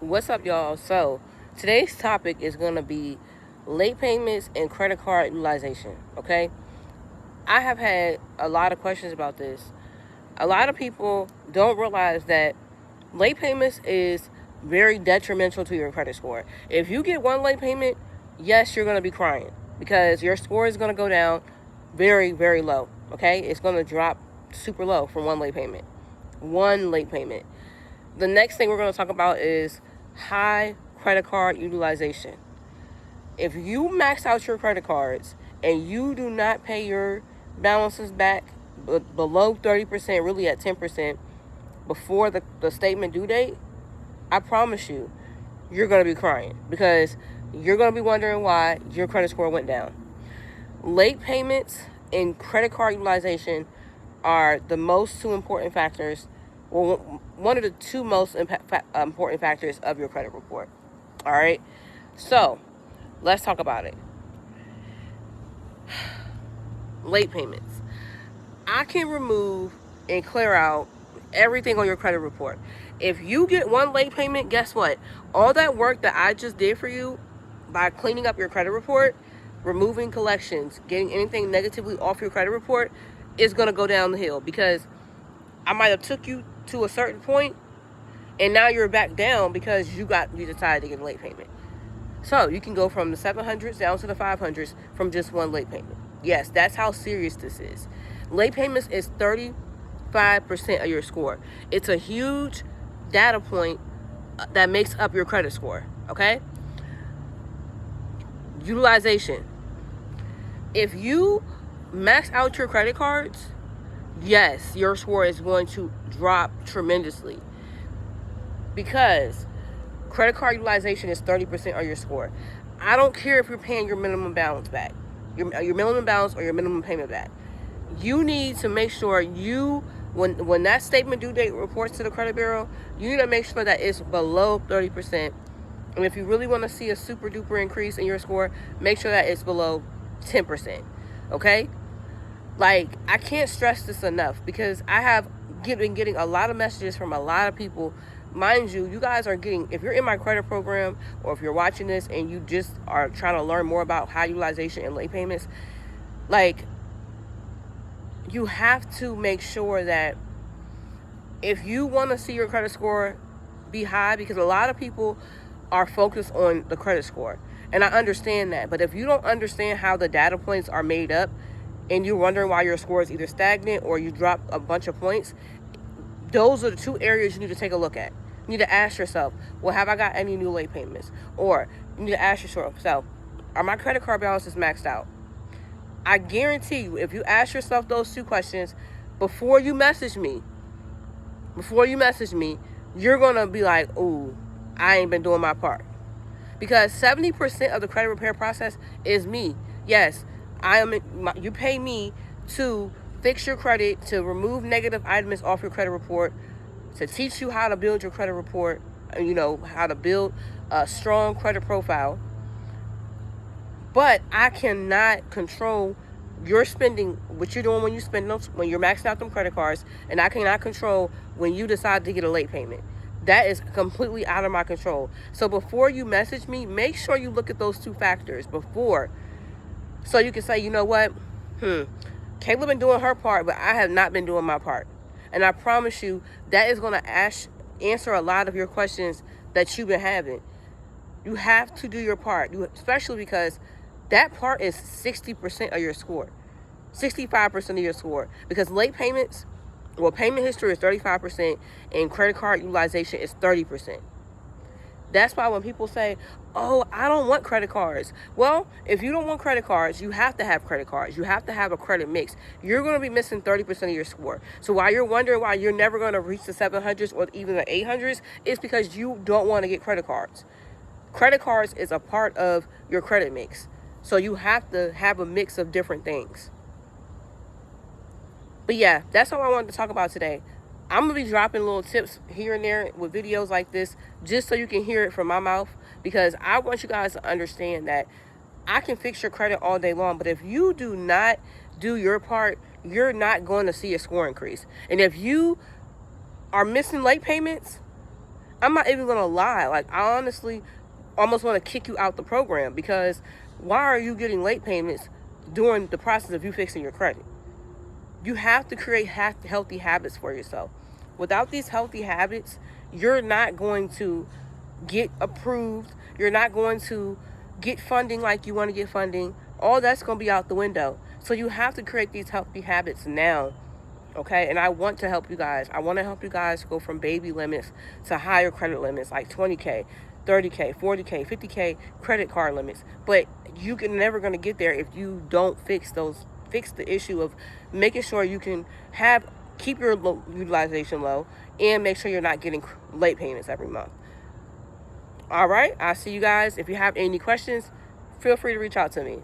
What's up, y'all? So, today's topic is going to be late payments and credit card utilization, okay? I have had a lot of questions about this. A lot of people don't realize that late payments is very detrimental to your credit score. If you get one late payment, yes, you're going to be crying because your score is going to go down very, very low, okay? It's going to drop super low from one late payment. One late payment. The next thing we're going to talk about is high credit card utilization. If you max out your credit cards and you do not pay your balances back below 30%, really at 10%, before the statement due date, I promise you, you're going to be crying because you're going to be wondering why your credit score went down. Late payments and credit card utilization are the most two important factors, well, one of the two most important factors of your credit report. All right, so let's talk about it. Late payments. I can remove and clear out everything on your credit report. If you get one late payment, guess what? All that work that I just did for you by cleaning up your credit report, removing collections, getting anything negatively off your credit report is going to go down the hill because I might have took you to a certain point and now you're back down because you decided to get a late payment. So you can go from the 700s down to the 500s from just one late payment. Yes, that's how serious this is. Late payments is 35% of your score. It's a huge data point that makes up your credit score, okay? Utilization. If you max out your credit cards, yes, your score is going to drop tremendously because credit card utilization is 30% of your score. I don't care if you're paying your minimum balance back, your minimum balance or your minimum payment back. You need to make sure when that statement due date reports to the credit bureau, you need to make sure that it's below 30%. And if you really want to see a super duper increase in your score, make sure that it's below 10%. Okay? Like, I can't stress this enough because I have been getting a lot of messages from a lot of people. Mind you, you guys are getting, if you're in my credit program or if you're watching this and you just are trying to learn more about high utilization and late payments, like, you have to make sure that if you want to see your credit score be high, because a lot of people are focused on the credit score, and I understand that, but if you don't understand how the data points are made up and you're wondering why your score is either stagnant or you drop a bunch of points, those are the two areas you need to take a look at. You need to ask yourself, well, have I got any new late payments? Or you need to ask yourself, are my credit card balances maxed out? I guarantee you, if you ask yourself those two questions before you message me, you're going to be like, ooh, I ain't been doing my part. Because 70% of the credit repair process is me. Yes, you pay me to fix your credit, to remove negative items off your credit report, to teach you how to build your credit report, how to build a strong credit profile. But I cannot control your spending, what you're doing when when you're maxing out them credit cards, and I cannot control when you decide to get a late payment. That is completely out of my control. So before you message me, make sure you look at those two factors before, so you can say, you know what, Kayla been doing her part, but I have not been doing my part. And I promise you that is going to answer a lot of your questions that you've been having. You have to do your part, especially because that part is 60% of your score, 65% of your score. Because late payments, payment history is 35% and credit card utilization is 30%. That's why when people say, oh, I don't want credit cards. Well, if you don't want credit cards, you have to have credit cards. You have to have a credit mix. You're going to be missing 30% of your score. So while you're wondering why you're never going to reach the 700s or even the 800s, it's because you don't want to get credit cards. Credit cards is a part of your credit mix. So you have to have a mix of different things. But yeah, that's all I wanted to talk about today. I'm going to be dropping little tips here and there with videos like this just so you can hear it from my mouth, because I want you guys to understand that I can fix your credit all day long, but if you do not do your part, you're not going to see a score increase. And if you are missing late payments, I'm not even gonna lie. Like, I honestly almost want to kick you out the program, because why are you getting late payments during the process of you fixing your credit? You have to create healthy habits for yourself. Without these healthy habits, you're not going to get approved. You're not going to get funding like you want to get funding. All that's going to be out the window. So you have to create these healthy habits now. Okay, and I want to help you guys. I want to help you guys go from baby limits to higher credit limits, like 20K, 30K, 40K, 50K credit card limits. But you can never going to get there if you don't fix the issue of making sure you can keep your utilization low, and make sure you're not getting late payments every month. All right, I'll see you guys. If you have any questions, feel free to reach out to me.